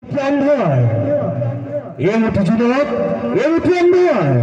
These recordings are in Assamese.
প্ৰাণভয় এমটি জনক এমটি প্ৰাণভয়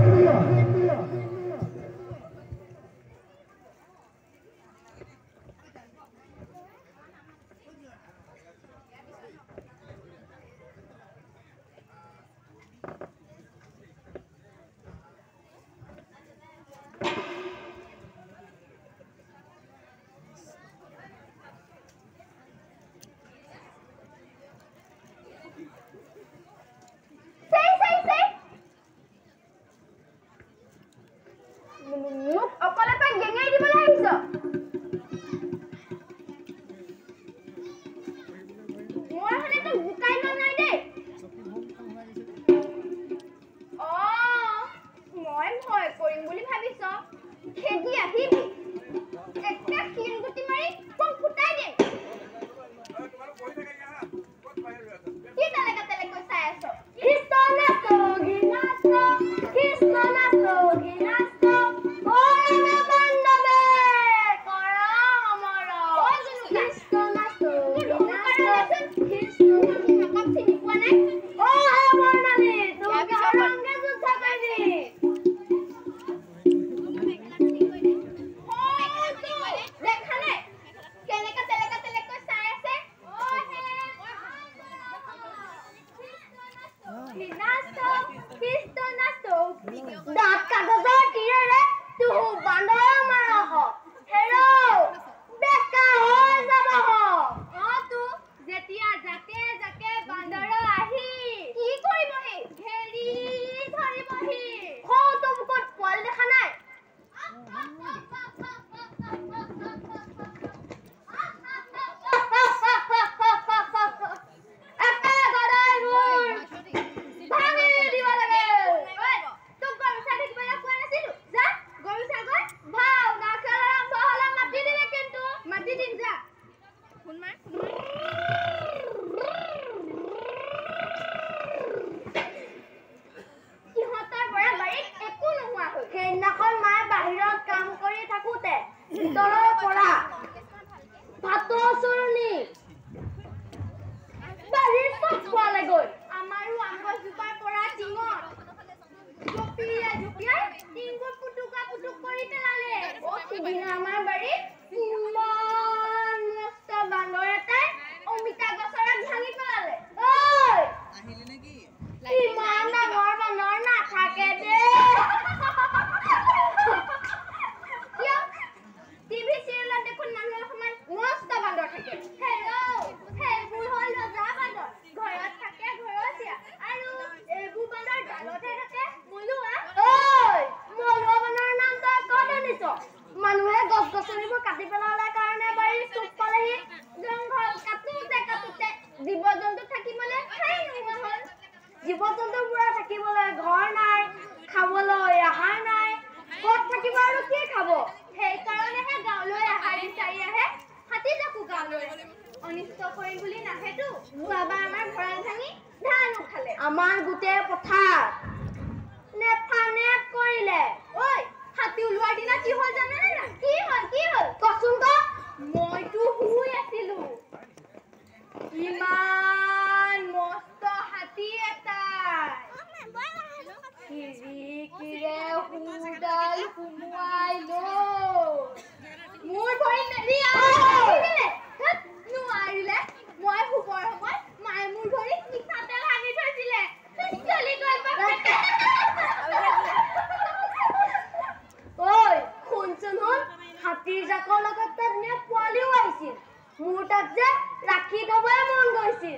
মোৰ তাত যে ৰাখি থবই মন গৈছিল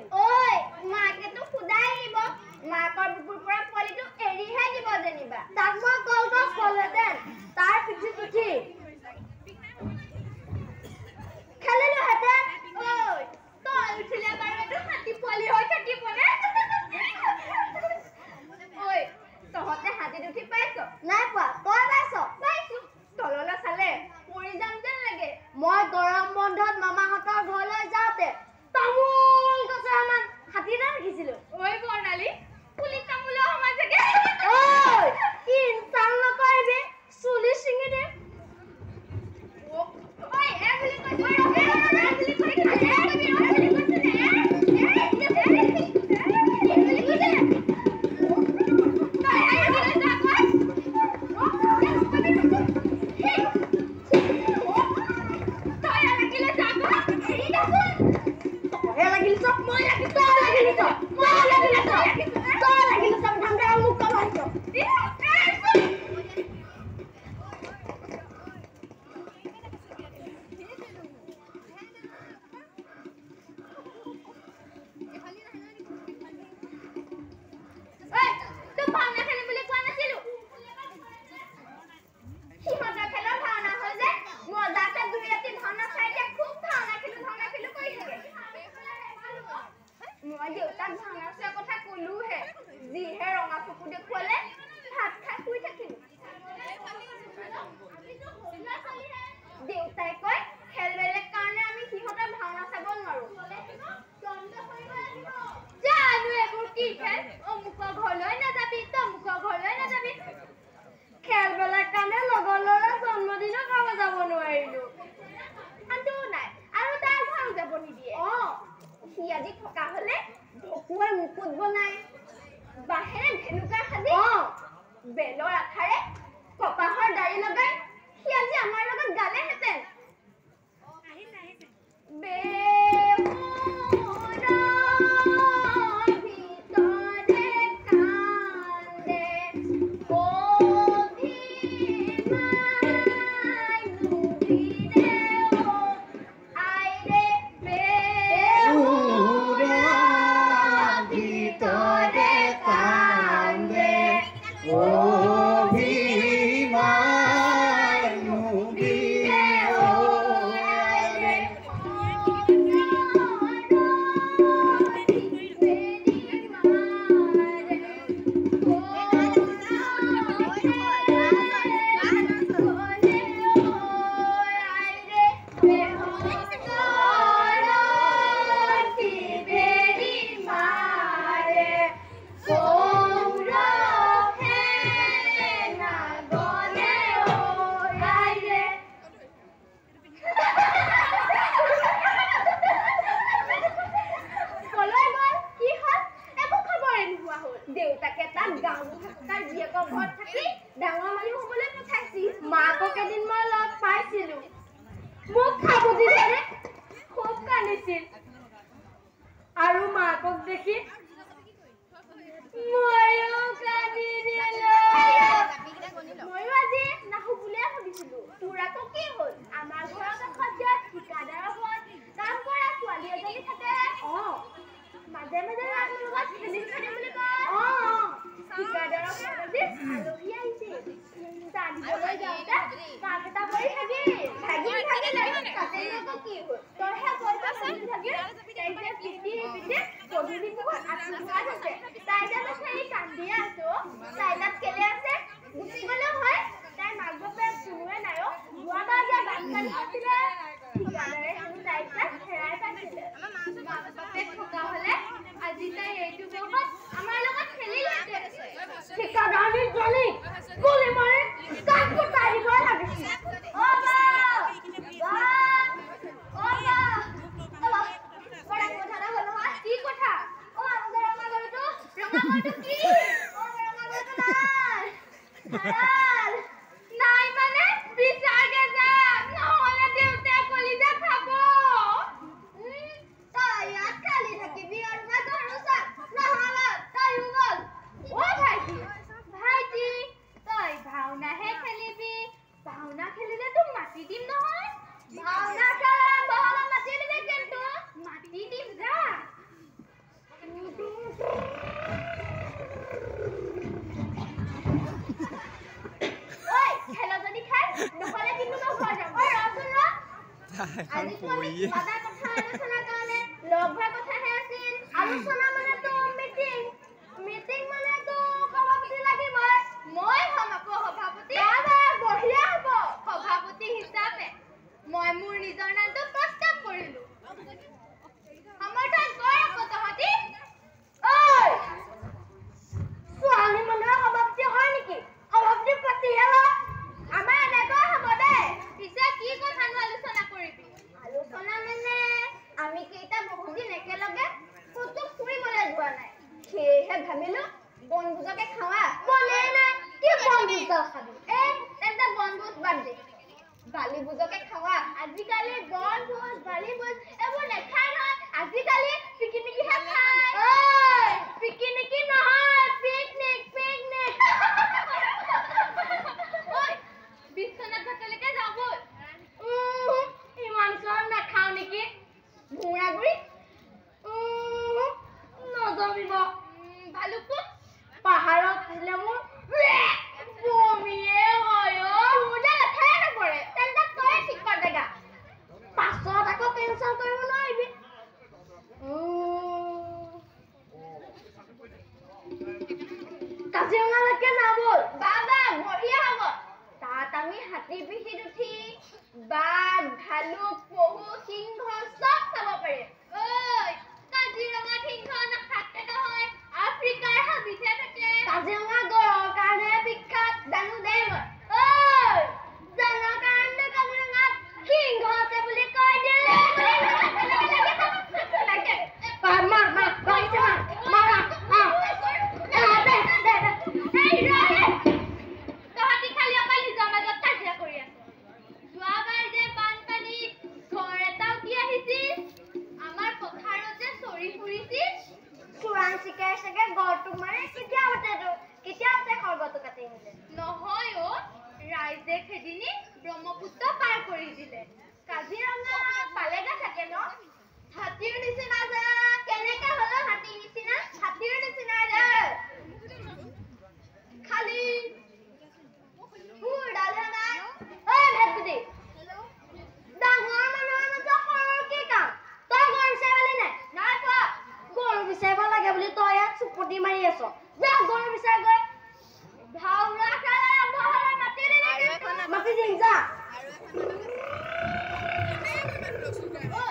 বালি বুজকে খাওয়া আজিকালি বন ভোজ বালি বুজ এইবোৰ নেখায় নহয় আজিকালি পিকনিক হে খাই ওই পিকনিক নহয় পিকনিক পিকনিক ওই বিছনা ঘাটলৈকে যাব ইমান চন নাখাও নেকি ঘোঁৰাগুৰি নজমিব ভালুকপুং পাহাৰত উঠিলে মোৰ বমিয়ে হয় মোৰে লেঠাই নপৰে তেন্তে তই ঠিক কৰ জেগা পাছত আকৌ কেঞ্চেল কৰিব নোৱাৰিবি কাজিৰঙালৈকে যাবল বাবা বঢ়িয়া হ'ব তাত আমি হাতী পিঠিত উঠি বাঘ ভালুক পহু সিংহ চব চাব পাৰিম ঐ কাজিৰঙা সিংহ নাথাকে নহয় আফ্ৰিকাৰ হাবিতহে থাকে কাজিৰঙা গড়ৰ কাৰণে বিখ্যাত জানো দে মই ঐ জানৰ কাৰণে কাজিৰঙাত সিংহ আছে বুলি কয় দে ব্ৰহ্মপুত্ৰ পাৰ কৰি দিলে কাজিৰঙা পালেগা থাকে ন হাতীৰ নিচিনা যে কেনেকে হলো হাতীৰ নিচিনা খালি ডালে নাই ঐ ভেটগুটি ডাঙৰ মানুহৰ মাজত সৰু কি কাম তই গৰু বিচাৰিবলি নাই কোৱা গৰু বিচাৰিব লাগে বুলি তই ইয়াত চুপতি মাৰি আছ যা গৰু বিচাৰ গৈ ভাওনা খেলা আৰম্ভ হ'লে মাতি দিম যা ঐ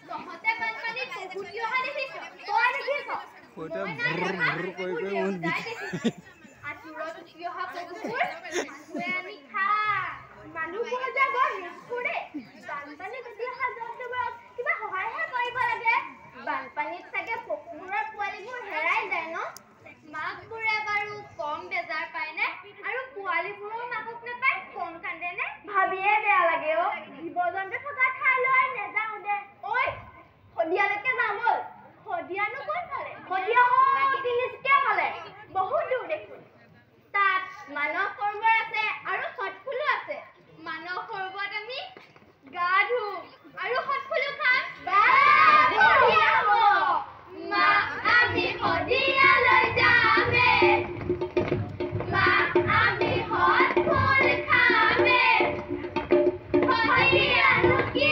তহঁতে বানপানীত কুকুটি অহা দেখিছ তই দেখিছ আঁচুৰত উঠি অহা পহুবোৰ মানুহে আনি খা মানুহবোৰ যে বৰ নিষ্ঠুৰে বানপানীত উঠি অহা জন্তুবোৰক কিবা সহায়হে কৰিব লাগে বানপানীত চাগে পহুবোৰৰ পোৱালিবোৰ হেৰাই যায় ন মাকবোৰে বাৰু কম বেজাৰ পায়নে আৰু পোৱালিবোৰো মাকক নাপায় কম কান্দেনে ভাবিয়ে বেয়া লাগে অ জীৱ জন্তু থকা ঠাইলৈ নেযাওঁ দে ঐ শদিয়ালৈকে যাওঁ ব'ল শদিয়ানো ক'ত পালে শদিয়া তিনিচুকীয়া পালে বহুত দূৰ দেখোন তাত মানস সৰোবৰ আছে আৰু সৎফুলো আছে মানস সৰোবৰত আমি গা ধুম আৰু সৎফুলো খাম বঢ়িয়া হ'ব মা আমি শদিয়ালৈ যামে মা আমি সৎফুল খামে শদিয়ানো কি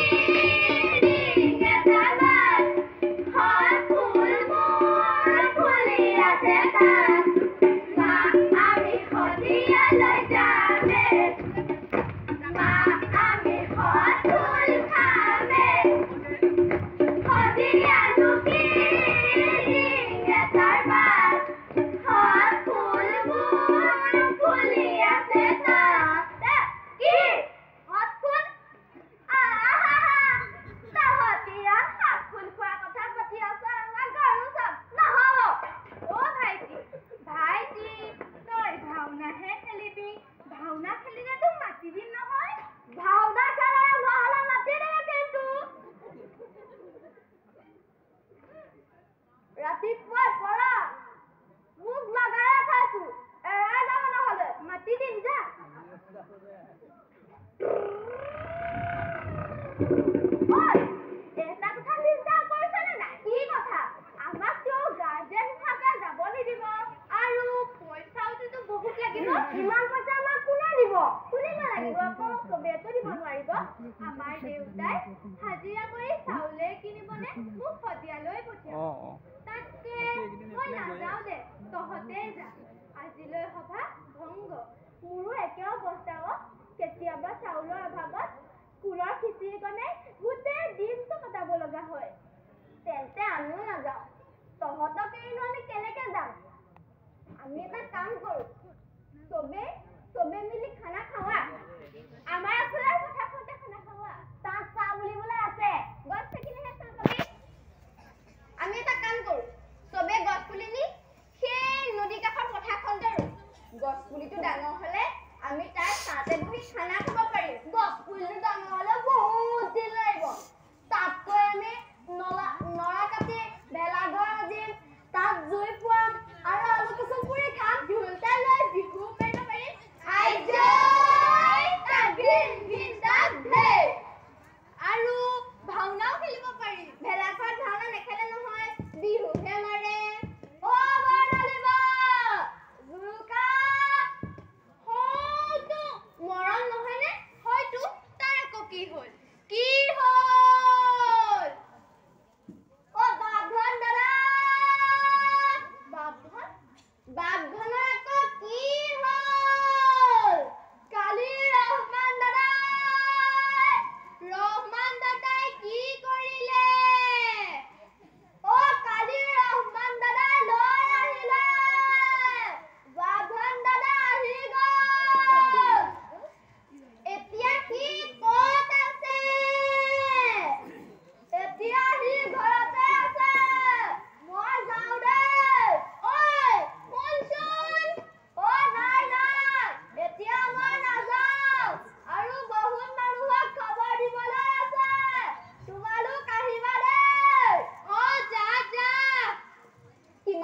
ৰাতিপুৱা পৰা মোক লগাই খাইছো এৰাই যাব নহ'লে মাতি দিম যা ঐ এটা কথা চিন্তা কৰিছনে নাই কি কথা আমাক কিয় গাৰ্জেন হিচাপে যাব নিদিব আৰু পইচাওতো বহুত লাগিব ইমান পইচা আমাক কোনে দিব শুনিব লাগিব আকৌ চবেতো দিব নোৱাৰিব আমাৰ দেউতাই হাজিৰা কৰি চাউলে কিনিবনে মোক শদিয়ালৈ পঠিয়াব তাকে মই নাযাওঁ দে তহঁতে যা আজিলৈ সভা ভংগ মোৰো একে অৱস্থা কেতিয়াবা চাউলৰ অভাৱত স্কুলৰ খিচিৰিকণে গোটেই দিনটো কটাব লগা হয় তেন্তে আমিও নাযাওঁ তহঁতক এৰিনো আমি কেনেকে যাম আমি এটা কাম কৰোঁ চবে মিলি খানা খাৱা আমাৰ আচলতে কথা কওঁতে খানা খাৱা তাত চাহ বুলিবলৈ আছে গছ থাকিলেহে চাহ পাবি আমি এটা কাম কৰোঁ চবে গছ পুলি নি সেই নদী কাষৰ পথাৰখনতে ৰুম গছ পুলিটো ডাঙৰ হ'লে আমি তাৰ ছাঁতে বহি খানা খাব পাৰিম গছ পুলিটো ডাঙৰ হ'লে বহুত দিন লাগিব তাতকৈ আমি নৰা কাটি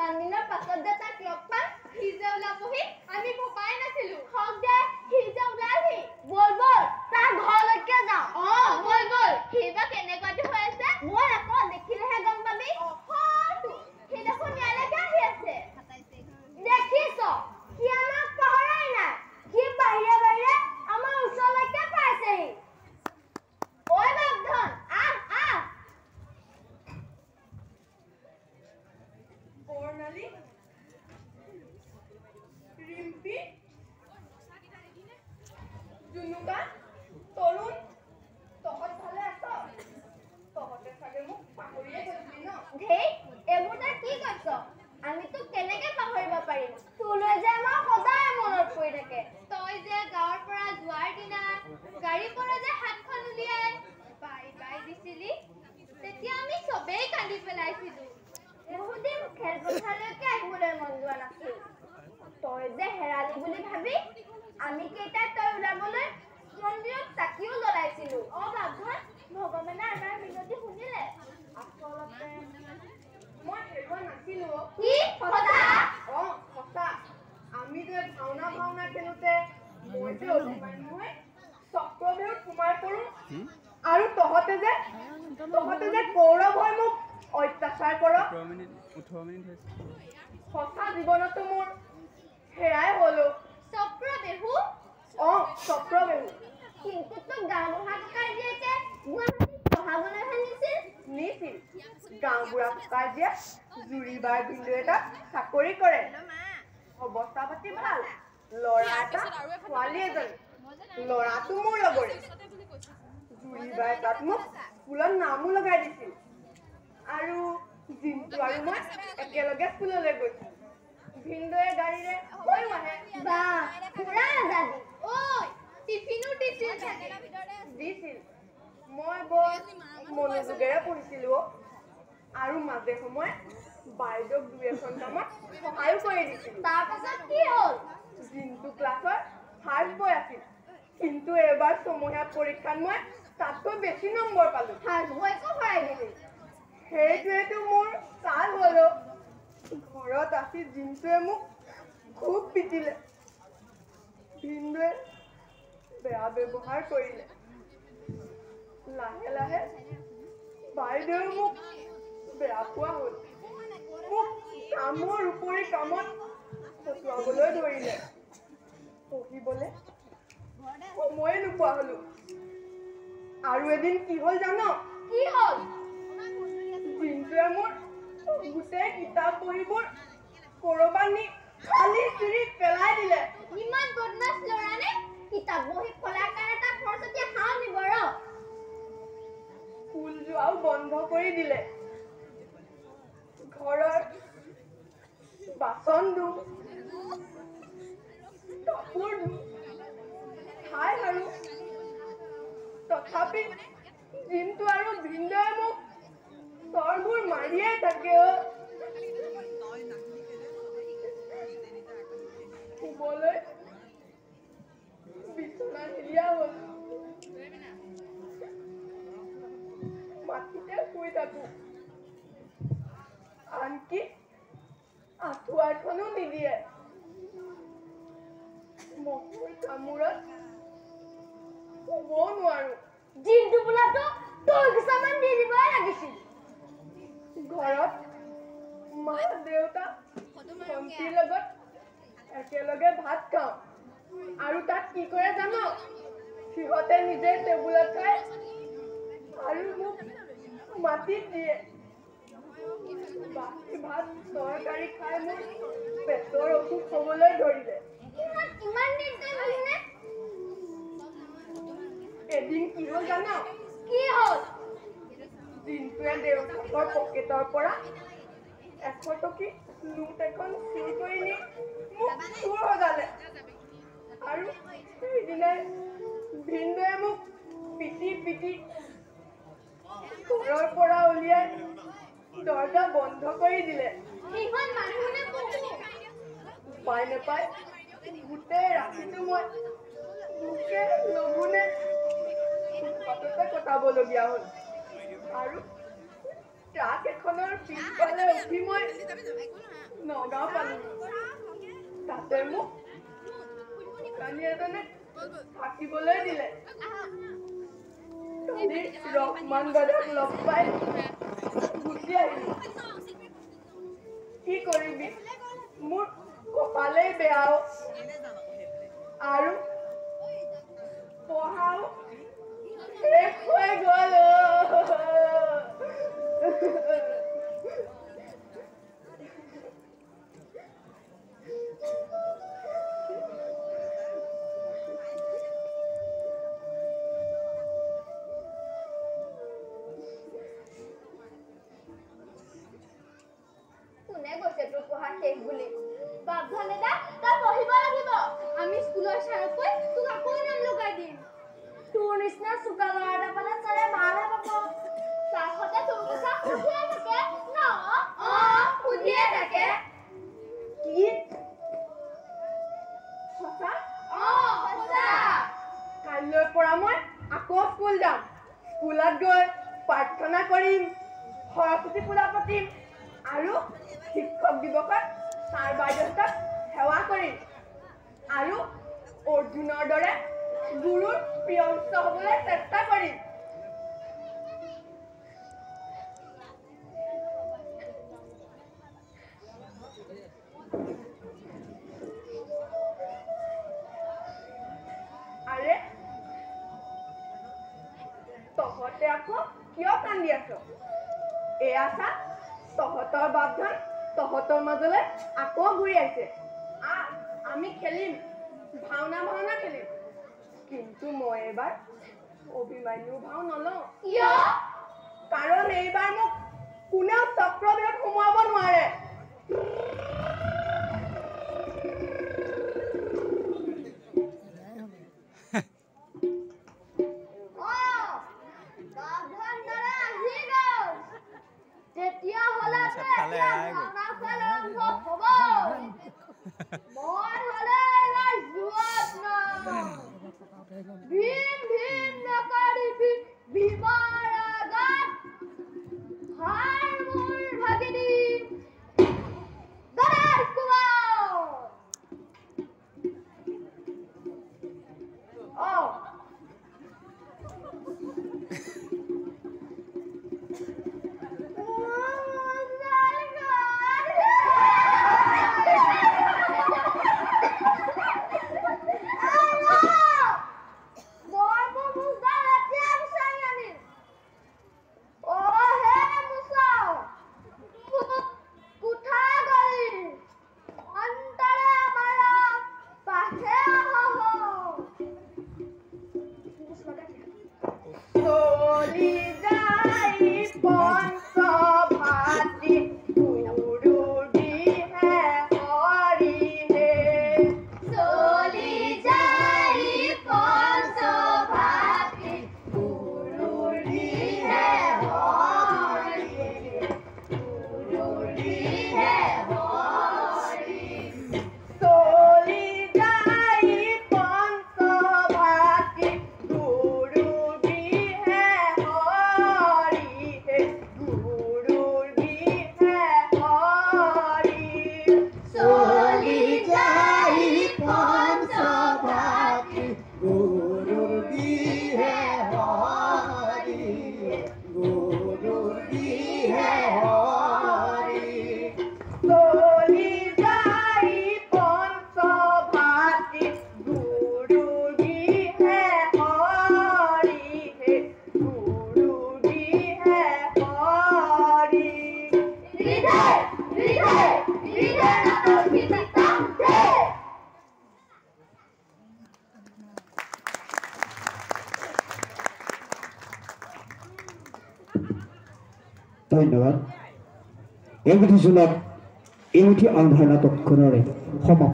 ইমান দিনৰ পাছত যে তাক লগ পাম সি যে ওলাবহি আমি ভবাই নাছিলো হওক দে সি যে ওলালহি বল বল তাৰ ঘৰলৈকে যাওঁ বল বল সি বা কেনেকুৱাটো হৈ আছে মই আকৌ দেখিলেহে গম পাবি সি দেখোন ইয়ালৈকে আহি আছে দেখিছ সি আমাক পাহৰাই নাই সি বাহিৰে বাহিৰে আমাৰ ওচৰলৈকে পাইছেহি ঐ বাপধন আহ আহ বৰ্ণালী ৰিম্পী জুনুকা তৰুণ তহঁত ভালে আছ তহঁতে চাগে মোক পাহৰিয়ে গৈছিলি ন ধেই এইবোৰ তই কি কৈছ আমি তোক কেনেকে পাহৰিব পাৰিম তোলৈ যে আমাৰ সদায় মনত পৰি থাকে তই যে গাঁৱৰ পৰা যোৱাৰ দিনা গাড়ীৰ পৰা যে হাতখন উলিয়াই বাই বাই দিছিলি তেতিয়া আমি চবেই কান্দি পেলাইছিলো বহুত দিন খেলপথাৰলৈকে আহিবলৈ মন যোৱা নাছিল তই যে হেৰালি বুলি ভাবি আমি কেইটাই তই ওলাবলৈ মন্দিৰত চাকিও জ্বলাইছিলো বাপধন ভগৱানে আমাৰ মিনতি শুনিলে আচলতে মই হেৰুৱা নাছিলো কি কথা সঁচা আমি যে ভাওনা খেলোতে মই যে অভিমান্যুৱে চক্ৰবেহুত সোমাই পৰো আৰু তহঁতে যে কৌৰৱ হৈ মোক অত্যাচাৰ কৰ 18 মিনিট হৈছে সঁচা জীৱনতো মোৰ হেৰাই হলো চক্ৰবেহু চক্ৰবেহু কিন্তু তোক গাঁওবুঢ়া ককাই জীয়েকে গুৱাহাটীত পঢ়াবলৈহে নিছিল গাঁওবুঢ়া ককাই জীয়েক জুৰিবাৰ বিন্দু এটা চাকৰি কৰে অৱস্থা পাতি ভাল ল'ৰা এটা ছোৱালী এজনী ল'ৰাটো মোৰ লগৰে জুৰিবাই তাত মোক স্কুলত নামো লগাই দিছিল আৰু জিন্তু আৰু মই একেলগে স্কুললৈ গৈছো ভিনদৈয়ে গাড়ীৰে হৈও আহে পুৰা আজাদী ঐ টিফিনো দিছিল দিছিল মই বৰ মনোযোগেৰে পঢ়িছিলো আৰু মাজে সময়ে বাইদেউক দুই এখন কামত সহায়ো কৰি দিছিল তাৰপাছত কি হ'ল জিন্তু ক্লাছৰ ফাৰ্ষ্ট বয় আছিল কিন্তু এবাৰ ছমহীয়া পৰীক্ষাত মই তাতকৈ বেছি নম্বৰ পালো ফাৰ্ষ্ট বয়কো হৰাই দিলি সেইটোৱেতো মোৰ কাল হলো ঘৰত আছি জিন্তুৱে মোক খুব পিটিলে ভিনদৈয়ে বেয়া ব্যৱহাৰ কৰিলে লাহে লাহে বাইদেউ মোক বেয়া পোৱা হ'ল মোক কামৰ উপৰি কামত খটুৱাবলৈ ধৰিলে পঢ়িবলৈ সময়ে নোপোৱা হলো আৰু এদিন কি হ'ল জান কি হ'ল জিন্তুৱে মোৰ গোটেই কিতাপ বহীবোৰ কৰবাত নি খালি চিৰি পেলাই দিলে ইমান বদমাছ ল'ৰা নে কিতাপ বহি খোলাৰ কাৰণে তাক খৰচতীয়া হাও নিব ৰ স্কুল যোৱাও বন্ধ কৰি দিলে ঘৰৰ বাচন ধু কাপোৰ ধু ঠাই আৰু তথাপি জিন্তু আৰু ভিনদৈয়ে মোক চৰবোৰ মাৰিয়ে থাকে শুবলৈ বিচনা দিয়া হ'ল মাটিতে শুই থাকো আনকি আঁঠুৱাখনো নিদিয়ে মহৰ কামোৰত শুবও নোৱাৰো জিন্তু বোলাটো তই কিছুমান দি দিবই লাগিছিল ঘৰত মা দেউতা ভণ্টিৰ লগত একেলগে ভাত খাওঁ আৰু তাত কি কৰে জান সিহঁতে নিজে টেবুলত খায় আৰু মোক মাটিত দিয়ে বাকী ভাত তৰকাৰী খাই মোৰ পেটৰ অসুখ হ'বলৈ ধৰিলে ইমান নিৰ্দয় হলিনে এদিন কি হ'ল জান কি হ'ল জিন্তুৱে দেউতাকৰ পকেটৰ পৰা 100 টকী নোট এখন চুৰ কৰি নি মোক চুৰ সজালে আৰু সেইদিনাই ভিনদৈয়ে মোক পিটি পিটি ঘৰৰ পৰা উলিয়াই দৰ্জা বন্ধ কৰি দিলে ইমান মানুহনে উপায় নাপায় গোটেই ৰাতিটো মই ভোকে লঘোনে ফুটপাথতে কটাবলগীয়া হ'ল আৰু ট্ৰাক এখনৰ পিছফালে উঠি মই নগাঁও পালো তাতে মোক কালি এজনে থাকিবলৈ দিলে কালি ৰহমান দাদাক লগ পাই গুচি আহিলো কি কৰিবি মোৰ কপালেই বেয়াও আৰু পঢ়াও শেষ হৈ গ'ল কোনে কৈছে তোৰ পঢ়া শেষ বুলি বাপধন দাদা তই পঢ়িব লাগিব আমি স্কুলৰ ছাৰক কৈ তোক আকৌ নাম লগাই দিম তোৰ নিচিনা চোকা ল'ৰা এটা পালে ছাৰে ভালহে পাব ছাৰহঁতে তোৰ কথা সুধিয়ে থাকে ন সুধিয়ে থাকে কি সঁচা সঁচা কাইলৈৰ পৰা মই আকৌ স্কুল যাম স্কুলত গৈ প্ৰাৰ্থনা কৰিম সৰস্বতী পূজা পাতিম আৰু শিক্ষক দিৱসত ছাৰ বাইদেউহঁতক সেৱা কৰিম আৰু অৰ্জুনৰ দৰে গুৰুৰ প্ৰিয় উৎস হ'বলৈ চেষ্টা কৰিম আৰে তহঁতে আকৌ কিয় কান্দি আছ এয়া চা তহঁতৰ বাপধন তহঁতৰ মাজলৈ আকৌ ঘূৰি আহিছে আমি খেলিম ভাওনা খেলিম কিন্তু মই এবাৰ অভিমান্যু ভাও নলওঁ কিয় কাৰণ এইবাৰ মোক কোনেও চক্ৰবিৰত সোমোৱাব নোৱাৰে ধন্যবাদ এই পুথিজনক এই পুথি অন্ধ নাটকখনৰে সমাপ্তি